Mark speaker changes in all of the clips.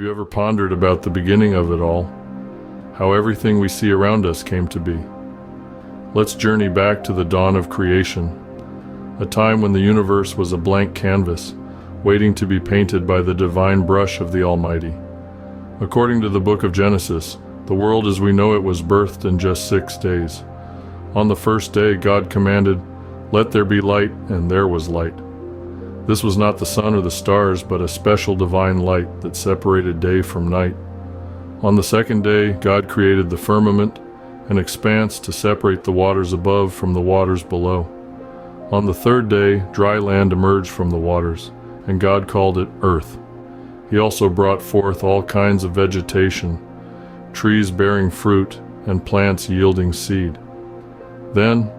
Speaker 1: Have you ever pondered about the beginning of it all? How everything we see around us came to be? Let's journey back to the dawn of creation, a time when the universe was a blank canvas, waiting to be painted by the divine brush of the Almighty. According to the book of Genesis, the world as we know it was birthed in just 6 days. On the first day, God commanded, "Let there be light," and there was light. This was not the sun or the stars, but a special divine light that separated day from night. On the second day, God created the firmament, an expanse to separate the waters above from the waters below. On the third day, dry land emerged from the waters, and God called it earth. He also brought forth all kinds of vegetation, trees bearing fruit, and plants yielding seed. Then,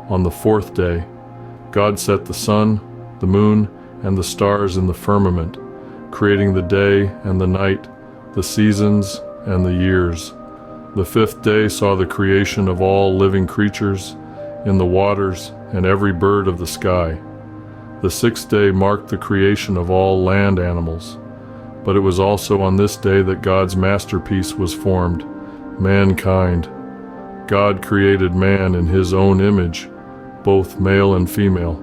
Speaker 1: on the fourth day, God set the sun, the moon, and the stars in the firmament, creating the day and the night, the seasons and the years. The fifth day saw the creation of all living creatures in the waters and every bird of the sky. The sixth day marked the creation of all land animals. But it was also on this day that God's masterpiece was formed, mankind. God created man in his own image, both male and female.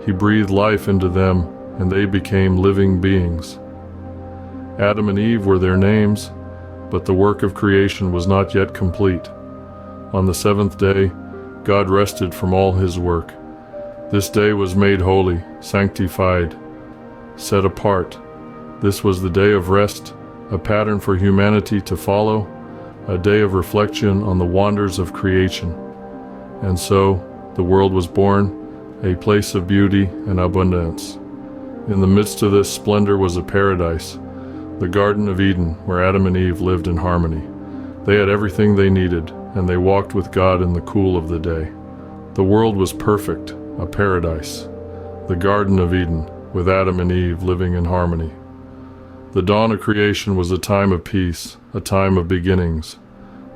Speaker 1: He breathed life into them, and they became living beings. Adam and Eve were their names, but the work of creation was not yet complete. On the seventh day, God rested from all his work. This day was made holy, sanctified, set apart. This was the day of rest, a pattern for humanity to follow, a day of reflection on the wonders of creation. And so, the world was born, a place of beauty and abundance. In the midst of this splendor was a paradise, the Garden of Eden, where Adam and Eve lived in harmony. They had everything they needed, and they walked with God in the cool of the day. The world was perfect, a paradise, the Garden of Eden, with Adam and Eve living in harmony. The dawn of creation was a time of peace, a time of beginnings.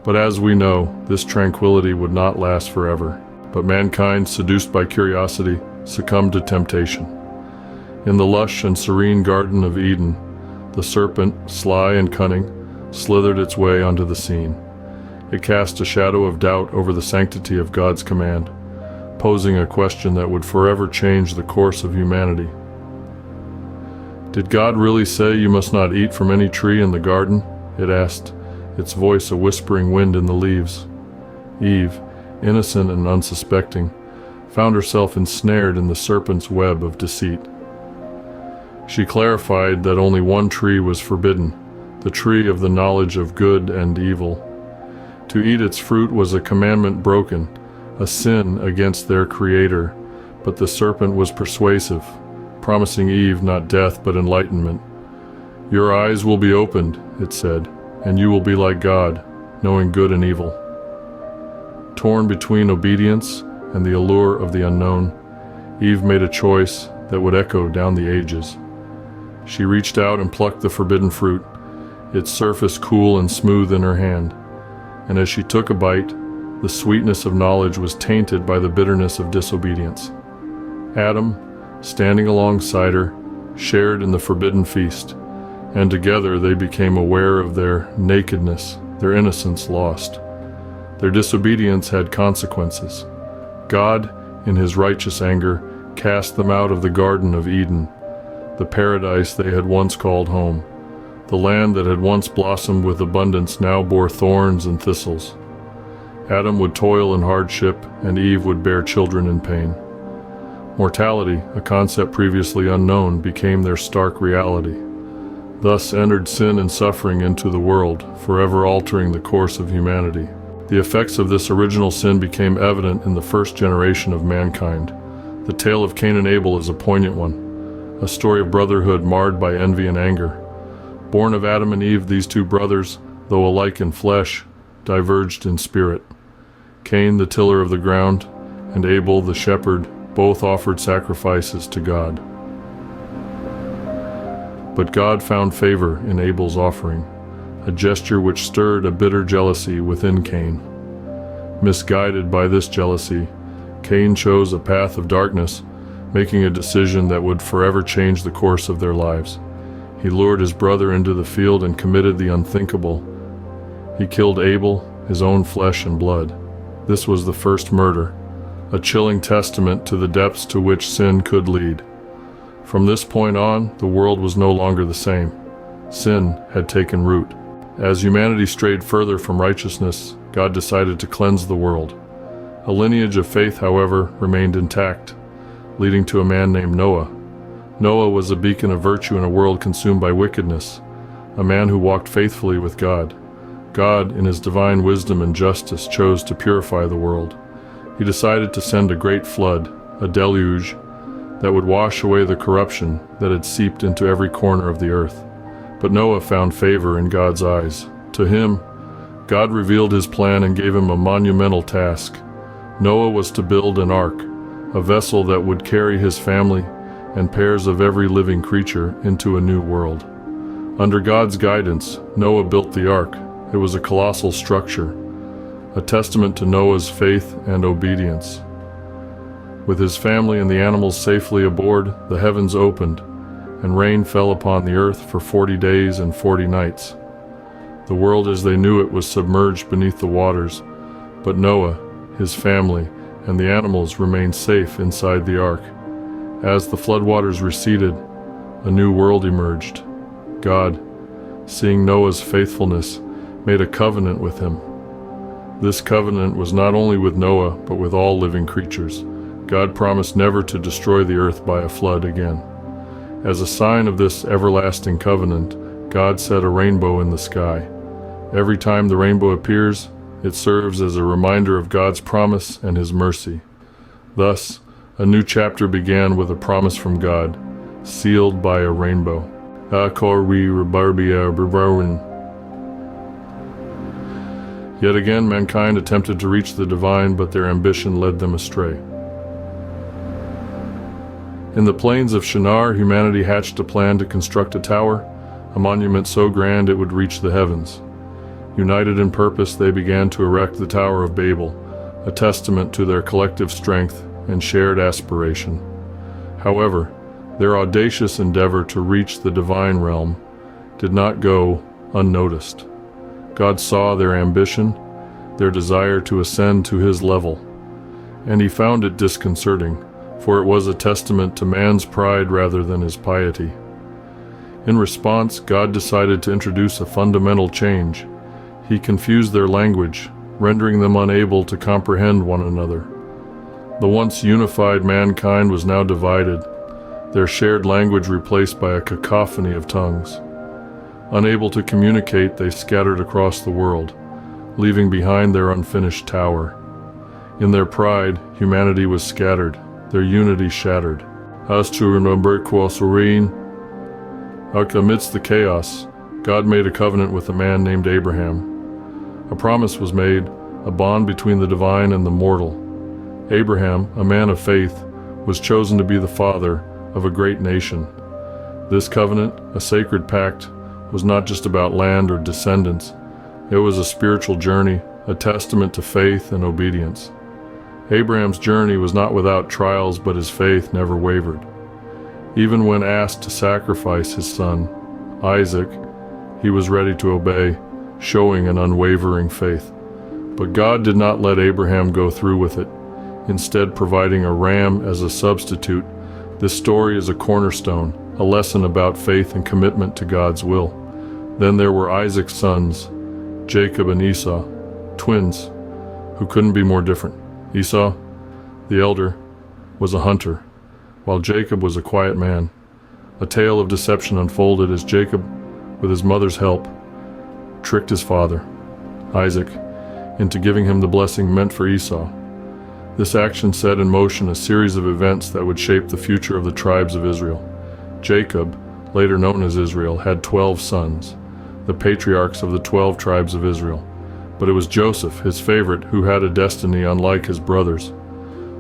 Speaker 1: But as we know, this tranquility would not last forever. But mankind, seduced by curiosity, succumbed to temptation. In the lush and serene Garden of Eden, the serpent, sly and cunning, slithered its way onto the scene. It cast a shadow of doubt over the sanctity of God's command, posing a question that would forever change the course of humanity. "Did God really say you must not eat from any tree in the garden?" it asked, its voice a whispering wind in the leaves. Eve, innocent and unsuspecting, found herself ensnared in the serpent's web of deceit. She clarified that only one tree was forbidden, the tree of the knowledge of good and evil. To eat its fruit was a commandment broken, a sin against their Creator, but the serpent was persuasive, promising Eve not death but enlightenment. "Your eyes will be opened," it said, "and you will be like God, knowing good and evil." Torn between obedience and the allure of the unknown, Eve made a choice that would echo down the ages. She reached out and plucked the forbidden fruit, its surface cool and smooth in her hand. And as she took a bite, the sweetness of knowledge was tainted by the bitterness of disobedience. Adam, standing alongside her, shared in the forbidden feast, and together they became aware of their nakedness, their innocence lost. Their disobedience had consequences. God, in his righteous anger, cast them out of the Garden of Eden, the paradise they had once called home. The land that had once blossomed with abundance now bore thorns and thistles. Adam would toil in hardship, and Eve would bear children in pain. Mortality, a concept previously unknown, became their stark reality. Thus entered sin and suffering into the world, forever altering the course of humanity. The effects of this original sin became evident in the first generation of mankind. The tale of Cain and Abel is a poignant one, a story of brotherhood marred by envy and anger. Born of Adam and Eve, these two brothers, though alike in flesh, diverged in spirit. Cain, the tiller of the ground, and Abel, the shepherd, both offered sacrifices to God. But God found favor in Abel's offering, a gesture which stirred a bitter jealousy within Cain. Misguided by this jealousy, Cain chose a path of darkness, making a decision that would forever change the course of their lives. He lured his brother into the field and committed the unthinkable. He killed Abel, his own flesh and blood. This was the first murder, a chilling testament to the depths to which sin could lead. From this point on, the world was no longer the same. Sin had taken root. As humanity strayed further from righteousness, God decided to cleanse the world. A lineage of faith, however, remained intact, leading to a man named Noah. Noah was a beacon of virtue in a world consumed by wickedness, a man who walked faithfully with God. God, in his divine wisdom and justice, chose to purify the world. He decided to send a great flood, a deluge, that would wash away the corruption that had seeped into every corner of the earth. But Noah found favor in God's eyes. To him, God revealed his plan and gave him a monumental task. Noah was to build an ark, a vessel that would carry his family and pairs of every living creature into a new world. Under God's guidance, Noah built the ark. It was a colossal structure, a testament to Noah's faith and obedience. With his family and the animals safely aboard, the heavens opened, and rain fell upon the earth for 40 days and 40 nights. The world as they knew it was submerged beneath the waters, but Noah, his family, and the animals remained safe inside the ark. As the floodwaters receded, a new world emerged. God, seeing Noah's faithfulness, made a covenant with him. This covenant was not only with Noah, but with all living creatures. God promised never to destroy the earth by a flood again. As a sign of this everlasting covenant, God set a rainbow in the sky. Every time the rainbow appears, it serves as a reminder of God's promise and his mercy. Thus, a new chapter began with a promise from God, sealed by a rainbow. Yet again, mankind attempted to reach the divine, but their ambition led them astray. In the plains of Shinar, humanity hatched a plan to construct a tower, a monument so grand it would reach the heavens. United in purpose, they began to erect the Tower of Babel, a testament to their collective strength and shared aspiration. However, their audacious endeavor to reach the divine realm did not go unnoticed. God saw their ambition, their desire to ascend to his level, and he found it disconcerting, for it was a testament to man's pride rather than his piety. In response, God decided to introduce a fundamental change. He confused their language, rendering them unable to comprehend one another. The once unified mankind was now divided, their shared language replaced by a cacophony of tongues. Unable to communicate, they scattered across the world, leaving behind their unfinished tower. In their pride, humanity was scattered, their unity shattered. Amidst the chaos, God made a covenant with a man named Abraham. A promise was made, a bond between the divine and the mortal. Abraham, a man of faith, was chosen to be the father of a great nation. This covenant, a sacred pact, was not just about land or descendants. It was a spiritual journey, a testament to faith and obedience. Abraham's journey was not without trials, but his faith never wavered. Even when asked to sacrifice his son, Isaac, he was ready to obey, showing an unwavering faith. But God did not let Abraham go through with it, instead providing a ram as a substitute. This story is a cornerstone, a lesson about faith and commitment to God's will. Then there were Isaac's sons, Jacob and Esau, twins, who couldn't be more different. Esau, the elder, was a hunter, while Jacob was a quiet man. A tale of deception unfolded as Jacob, with his mother's help, tricked his father, Isaac, into giving him the blessing meant for Esau. This action set in motion a series of events that would shape the future of the tribes of Israel. Jacob, later known as Israel, had 12 sons, the patriarchs of the 12 tribes of Israel. But it was Joseph, his favorite, who had a destiny unlike his brothers.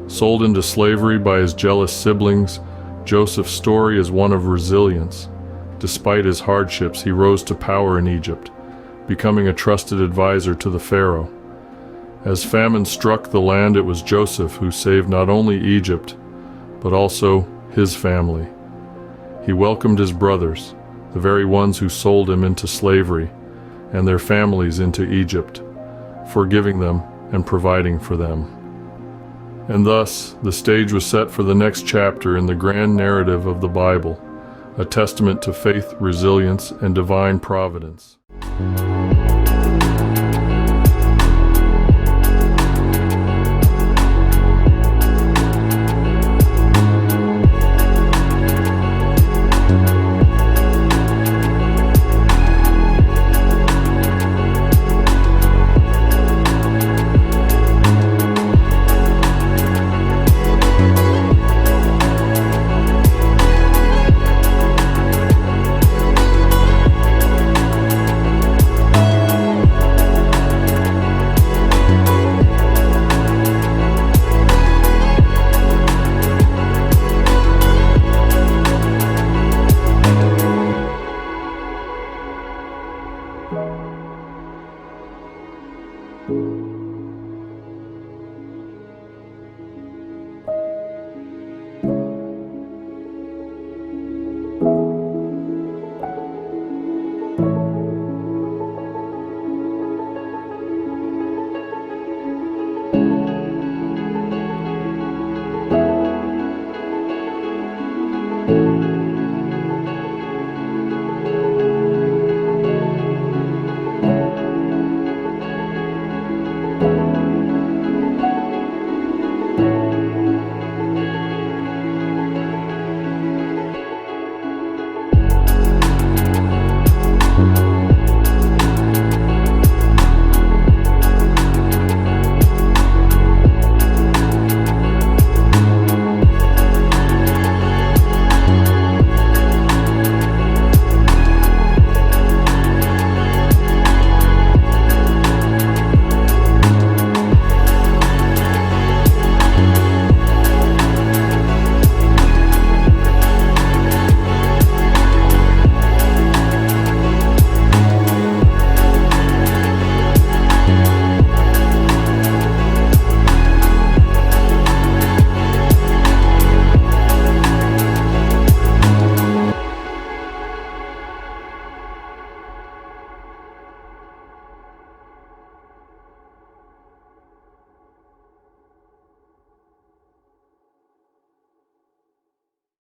Speaker 1: Sold into slavery by his jealous siblings, Joseph's story is one of resilience. Despite his hardships, he rose to power in Egypt, becoming a trusted advisor to the Pharaoh. As famine struck the land, it was Joseph who saved not only Egypt, but also his family. He welcomed his brothers, the very ones who sold him into slavery and their families into Egypt, forgiving them and providing for them. And thus, the stage was set for the next chapter in the grand narrative of the Bible, a testament to faith, resilience, and divine providence.
Speaker 2: you.